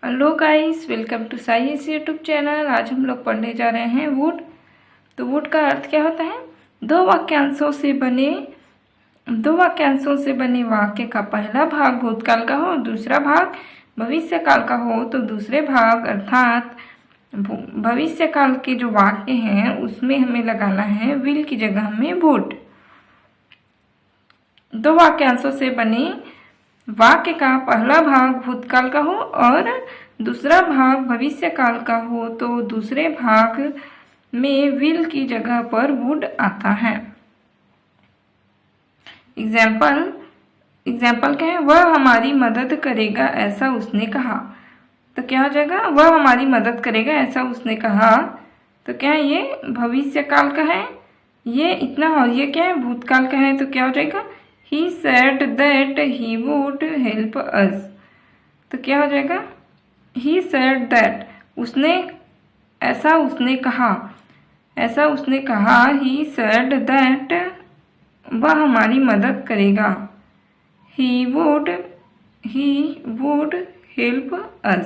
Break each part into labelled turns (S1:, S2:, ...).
S1: Hello guys, welcome to Sai S YouTube channel. आज हम लोग पढ़ने जा रहे हैं वुड। तो वुड का अर्थ क्या होता है? दो वाक्यांशों से बने वाक्य का पहला भाग भूतकाल का हो, दूसरा भाग भविष्य काल का हो। तो दूसरे भाग अर्थात भविष्य काल के जो वाक्य हैं उसमें हमें लगाना है विल की जगह में वुड। दो वाक्यांशों से बने वाक्य का पहला भाग भूतकाल का हो और दूसरा भाग भविष्य काल का हो तो दूसरे भाग में विल की जगह पर वुड आता है। एग्जाम्पल क्या है? वह हमारी मदद करेगा ऐसा उसने कहा। तो क्या हो जाएगा? वह हमारी मदद करेगा ऐसा उसने कहा। तो क्या है? ये भविष्य काल का है, ये इतना, और ये क्या है? भूतकाल का है। तो क्या हो जाएगा? He said that he would help us। तो क्या हो जाएगा? He said that, ऐसा उसने कहा। He said that वह हमारी मदद करेगा। He would help us।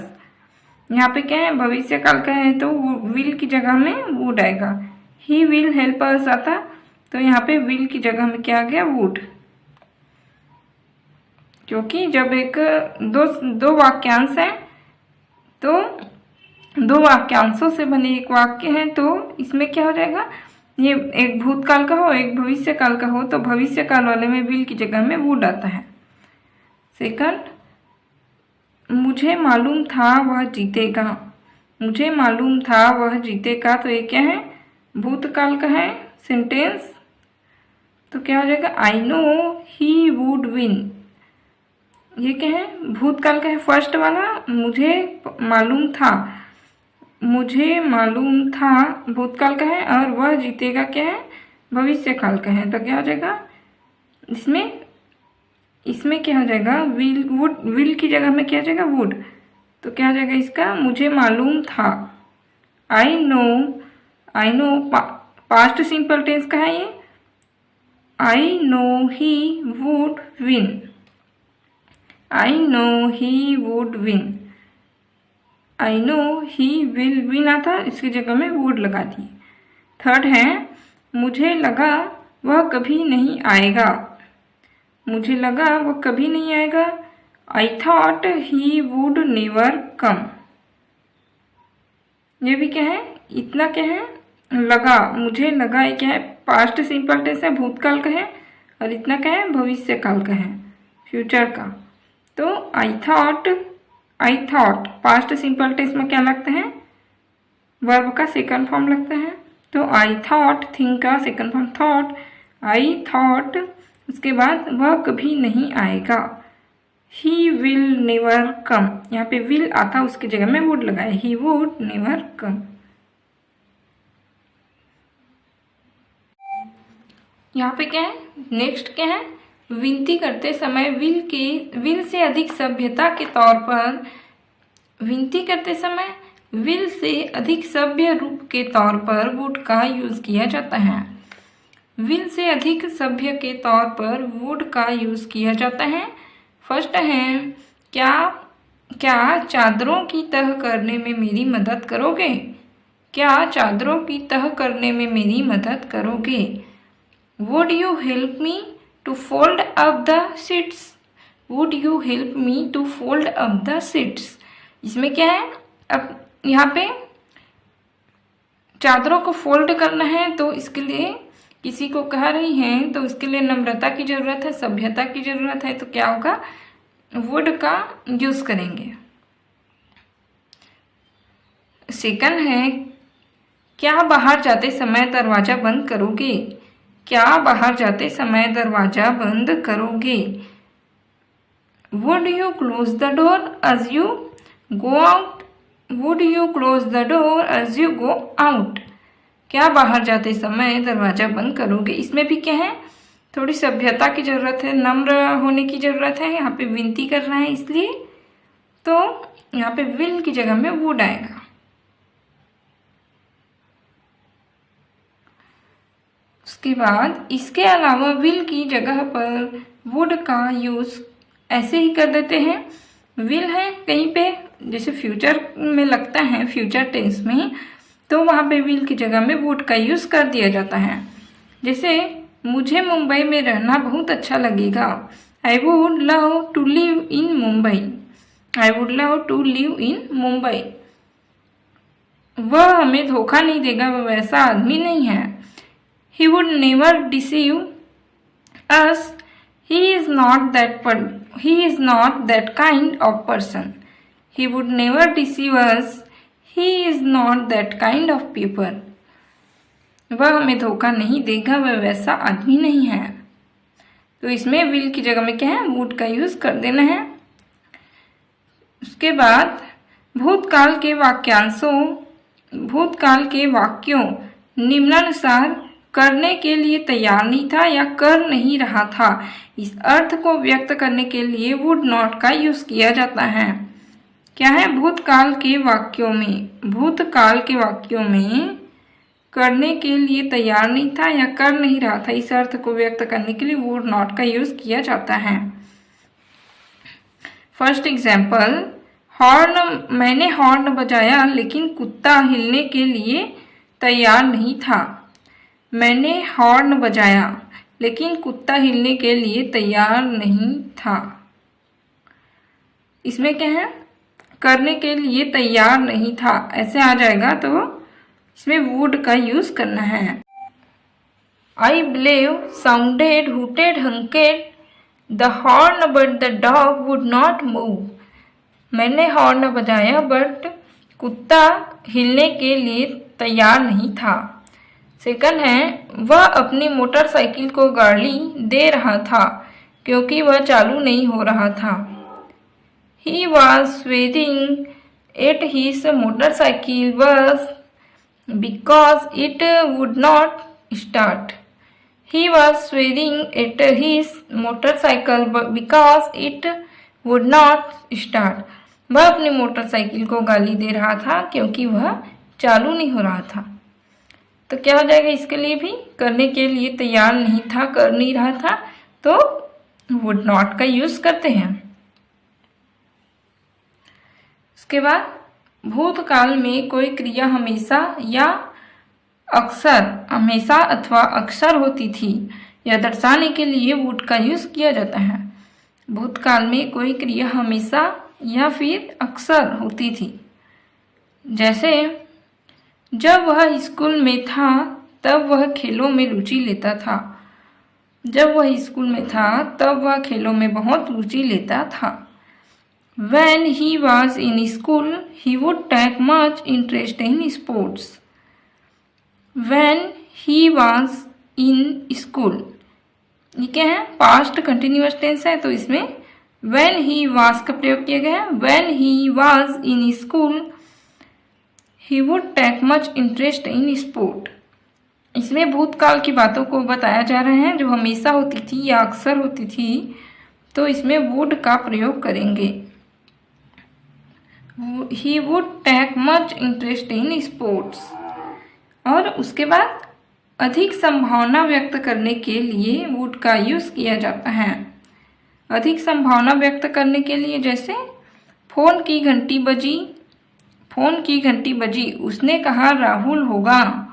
S1: यहाँ पे क्या है? भविष्य काल का है तो will की जगह में would आएगा। He will help us आता, तो यहाँ पे will की जगह में क्या आ गया? would। क्योंकि जब दो वाक्यांश हैं तो दो वाक्यांशों से बने एक वाक्य है तो इसमें क्या हो जाएगा? ये एक भूतकाल का हो एक भविष्य काल का हो तो भविष्य काल वाले में विल की जगह में वुड आता है। सेकंड, मुझे मालूम था वह जीतेगा। तो ये क्या है? भूतकाल का है सेंटेंस। तो क्या हो जाएगा? आई नो ही वुड विन। ये क्या है? भूतकाल का है फर्स्ट वाला। मुझे मालूम था भूतकाल का है और वह जीतेगा क्या है? भविष्य काल का है। तो क्या हो जाएगा? इसमें क्या हो जाएगा? विल की जगह में क्या हो जाएगा? वुड। तो क्या हो जाएगा इसका? मुझे मालूम था। I know past simple tense का है ये। I know he would win. I know he would win। I know he will win आता, इसकी जगह में would लगा दिए। थर्ड है, मुझे लगा वह कभी नहीं आएगा। I thought he would never come। ये भी क्या है? इतना क्या है? लगा, मुझे लगा। ये क्या है? पास्ट सिंपल टेंस है, भूतकाल का है, और इतना क्या है? भविष्य काल का है, फ्यूचर का। तो I thought past simple tense में क्या लगता है? वर्ब का सेकंड फॉर्म लगता है। तो आई थॉट, थिंक का second form thought. I thought, उसके बाद वह कभी नहीं आएगा। ही विल नेवर कम, यहाँ पे विल आता उसकी जगह में वुड लगाए। He would never come. यहाँ पे क्या है? नेक्स्ट क्या है? विनती करते समय विल से अधिक सभ्य रूप के तौर पर वुड का यूज किया जाता है। विल से अधिक सभ्य के तौर पर वुड का यूज किया जाता है। फर्स्ट है, क्या चादरों की तह करने में मेरी मदद करोगे? Would you help me to fold up the sheets? इसमें क्या है? अब यहाँ पे चादरों को फोल्ड करना है तो इसके लिए किसी को कह रही हैं तो इसके लिए नम्रता की जरूरत है, सभ्यता की जरूरत है। तो क्या होगा? वुड का यूज करेंगे। सेकंड है, क्या बाहर जाते समय दरवाजा बंद करोगे? Would you close the door as you go out? क्या बाहर जाते समय दरवाजा बंद करोगे? इसमें भी क्या है? थोड़ी सभ्यता की जरूरत है, नम्र होने की जरूरत है। यहाँ पे विनती कर रहा है इसलिए तो यहाँ पे विल की जगह में वुड आएगा। उसके बाद इसके अलावा विल की जगह पर वुड का यूज ऐसे ही कर देते हैं। विल है कहीं पे जैसे फ्यूचर में लगता है, फ्यूचर टेंस में, तो वहाँ पे विल की जगह में वुड का यूज़ कर दिया जाता है। जैसे मुझे मुंबई में रहना बहुत अच्छा लगेगा, I would love to live in Mumbai, I would love to live in Mumbai. वह हमें धोखा नहीं देगा, वह वैसा आदमी नहीं है। He would never deceive us, he is not that kind of person. He would never deceive us, he is not that kind of people. वह हमें धोखा नहीं देगा, वह वैसा आदमी नहीं है। तो इसमें विल की जगह में क्या है, वुड का यूज कर देना है। उसके बाद भूतकाल के वाक्यों निम्नानुसार करने के लिए तैयार नहीं था या कर नहीं रहा था, इस अर्थ को व्यक्त करने के लिए वुड नॉट का यूज किया जाता है। क्या है, भूतकाल के वाक्यों में करने के लिए तैयार नहीं था या कर नहीं रहा था, इस अर्थ को व्यक्त करने के लिए वुड नॉट का यूज किया जाता है। फर्स्ट एग्जाम्पल, मैंने हॉर्न बजाया लेकिन कुत्ता हिलने के लिए तैयार नहीं था। मैंने हॉर्न बजाया लेकिन कुत्ता हिलने के लिए तैयार नहीं था। इसमें क्या है, करने के लिए तैयार नहीं था ऐसे आ जाएगा, तो इसमें वुड का यूज करना है। I blew sounded hooted honked the horn but the dog would not move. मैंने हॉर्न बजाया बट कुत्ता हिलने के लिए तैयार नहीं था। सेकंड है, वह अपनी मोटरसाइकिल को गाड़ी दे रहा था क्योंकि वह चालू नहीं हो रहा था। He was swearing at his motorcycle bus because it would not start. He was swearing at his motorcycle because it would not start. वह अपनी मोटरसाइकिल को गाली दे रहा था क्योंकि वह चालू नहीं हो रहा था। तो क्या हो जाएगा, इसके लिए भी करने के लिए तैयार नहीं था, कर नहीं रहा था, तो वुड नॉट का यूज करते हैं। उसके बाद भूतकाल में कोई क्रिया हमेशा अथवा अक्सर होती थी, यह दर्शाने के लिए वुड का यूज किया जाता है। भूतकाल में कोई क्रिया हमेशा या फिर अक्सर होती थी। जैसे जब वह स्कूल में था तब वह खेलों में रुचि लेता था। जब वह स्कूल में था तब वह खेलों में बहुत रुचि लेता था। When he was in school, he would take much interest in sports. When he was in school, ये क्या है, पास्ट कंटिन्यूअस टेंस है, तो इसमें when he was का प्रयोग किया गया है। When he was in school, he would take much interest in sport. इसमें भूतकाल की बातों को बताया जा रहा है जो हमेशा होती थी या अक्सर होती थी, तो इसमें would का प्रयोग करेंगे। He would take much interest in sports। और उसके बाद अधिक संभावना व्यक्त करने के लिए would का यूज किया जाता है। अधिक संभावना व्यक्त करने के लिए जैसे फोन की घंटी बजी, उसने कहा राहुल होगा।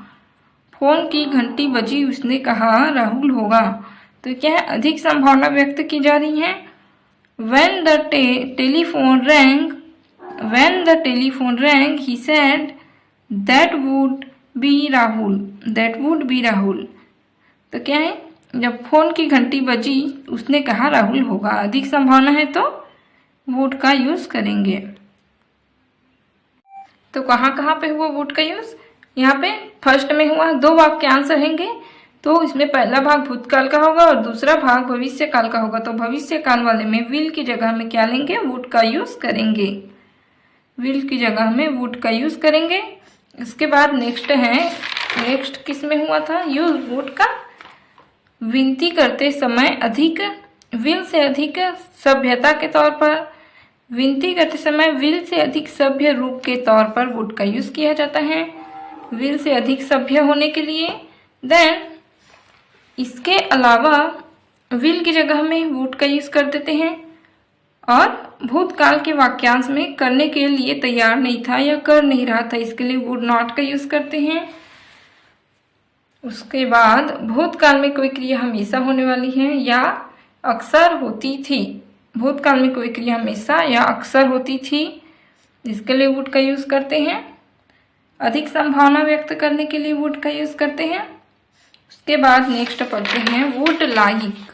S1: फोन की घंटी बजी, उसने कहा राहुल होगा। तो क्या है, अधिक संभावना व्यक्त की जा रही है। When the telephone rang, he said that would be Rahul। तो क्या है, जब फोन की घंटी बजी उसने कहा राहुल होगा। अधिक संभावना है तो would का यूज करेंगे। तो कहाँ पे हुआ would का यूज, यहाँ पे फर्स्ट में हुआ। दो वाक्यांश रहेंगे, तो इसमें पहला भाग भूतकाल का होगा और दूसरा भाग भविष्य काल का होगा। तो भविष्य काल वाले में विल की जगह में क्या लेंगे, would का यूज करेंगे। विल की जगह में would का यूज करेंगे। इसके बाद नेक्स्ट किस में हुआ था यूज would का, विनती करते समय अधिक विल से अधिक सभ्यता के तौर पर, विनती करते समय विल से अधिक सभ्य रूप के तौर पर would का यूज किया जाता है, विल से अधिक सभ्य होने के लिए। देन इसके अलावा विल की जगह में would का यूज कर देते हैं। और भूतकाल के वाक्यांश में करने के लिए तैयार नहीं था या कर नहीं रहा था, इसके लिए वुड नॉट का यूज करते हैं। उसके बाद भूतकाल में कोई क्रिया हमेशा होने वाली है या अक्सर होती थी। भूतकाल में कोई क्रिया हमेशा या अक्सर होती थी, इसके लिए वुड का यूज करते हैं। अधिक संभावना व्यक्त करने के लिए वुड का यूज करते हैं। उसके बाद नेक्स्ट पढ़ते हैं वुड लाइक।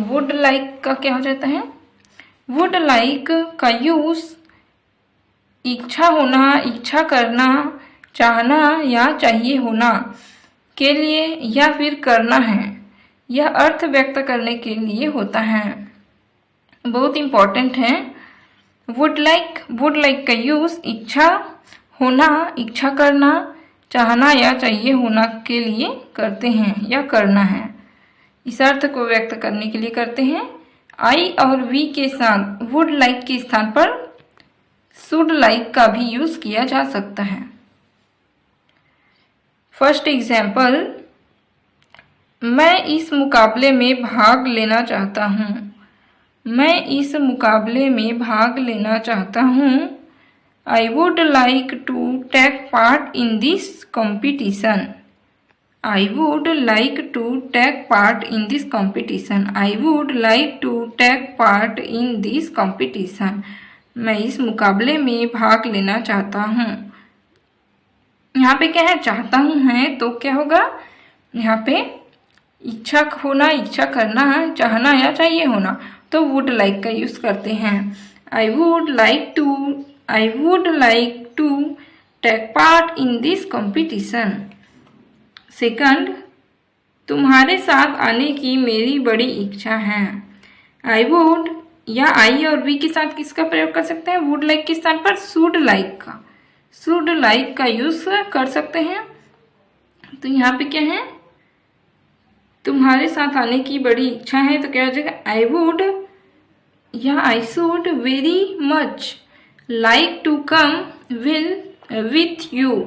S1: वुड लाइक का क्या हो जाता है? वुड लाइक का यूज इच्छा होना, इच्छा करना, चाहना या चाहिए होना के लिए या फिर करना है, यह अर्थ व्यक्त करने के लिए होता है। बहुत इंपॉर्टेंट है। वुड लाइक का यूज इच्छा होना, इच्छा करना, चाहना या चाहिए होना के लिए करते हैं या करना है, इस अर्थ को व्यक्त करने के लिए करते हैं। आई और वी के साथ वुड लाइक के स्थान पर शुड लाइक का भी यूज किया जा सकता है। फर्स्ट एग्जाम्पल, मैं इस मुकाबले में भाग लेना चाहता हूँ। मैं इस मुकाबले में भाग लेना चाहता हूँ। I would like to take part in this competition. I would like to take part in this competition. I would like to take part in this competition. मैं इस मुकाबले में भाग लेना चाहता हूँ। यहाँ पे क्या है? चाहता हूँ है तो क्या होगा? यहाँ पे इच्छा होना, इच्छा करना, चाहना या चाहिए होना, तो would like का यूज करते हैं। I would like to take part in this competition. Second, तुम्हारे साथ आने की मेरी बड़ी इच्छा है। आई वुड या आई और वी के साथ किसका प्रयोग कर सकते हैं? वुड लाइक के स्थान पर शुड लाइक का यूज कर सकते हैं। तो यहाँ पे क्या है? तुम्हारे साथ आने की बड़ी इच्छा है तो क्या हो जाएगा? आई वुड या I should very much like to come with you.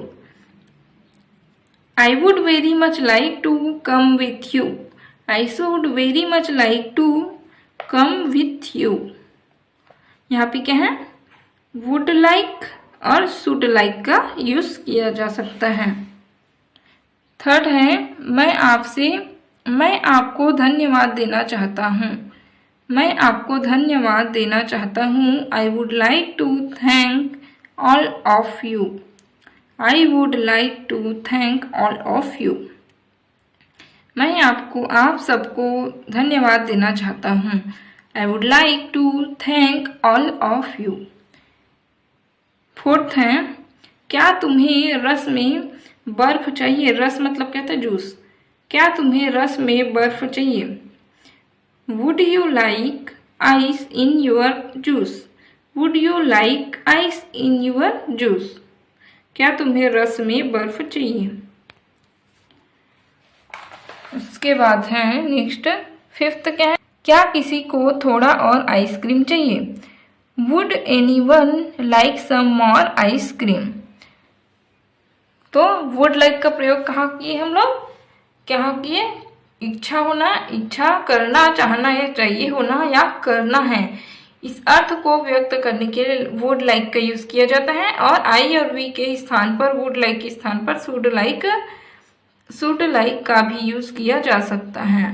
S1: I would very much like to come with you. I should very much like to come with you. यहाँ पे क्या है? would like और should like का use किया जा सकता है। थर्ड है, मैं आपको धन्यवाद देना चाहता हूँ। मैं आपको धन्यवाद देना चाहता हूँ। I would like to thank all of you. I would like to thank all of you. मैं आप सबको धन्यवाद देना चाहता हूँ। I would like to thank all of you. Fourth है, क्या तुम्हें रस में बर्फ चाहिए? रस मतलब क्या था? जूस। क्या तुम्हें रस में बर्फ चाहिए? Would you like ice in your juice? Would you like ice in your juice? क्या तुम्हें रस में बर्फ चाहिए? उसके बाद है नेक्स्ट फिफ्थ क्या है? क्या किसी को थोड़ा और आइसक्रीम चाहिए? Would anyone like some more ice cream? तो वुड लाइक का प्रयोग कहाँ किए हम लोग? क्या किए? इच्छा होना, इच्छा करना, चाहना या चाहिए होना या करना है, इस अर्थ को व्यक्त करने के लिए वुड लाइक का यूज किया जाता है। और आई और वी के स्थान पर, वुड लाइक के स्थान पर शुड लाइक का भी यूज किया जा सकता है।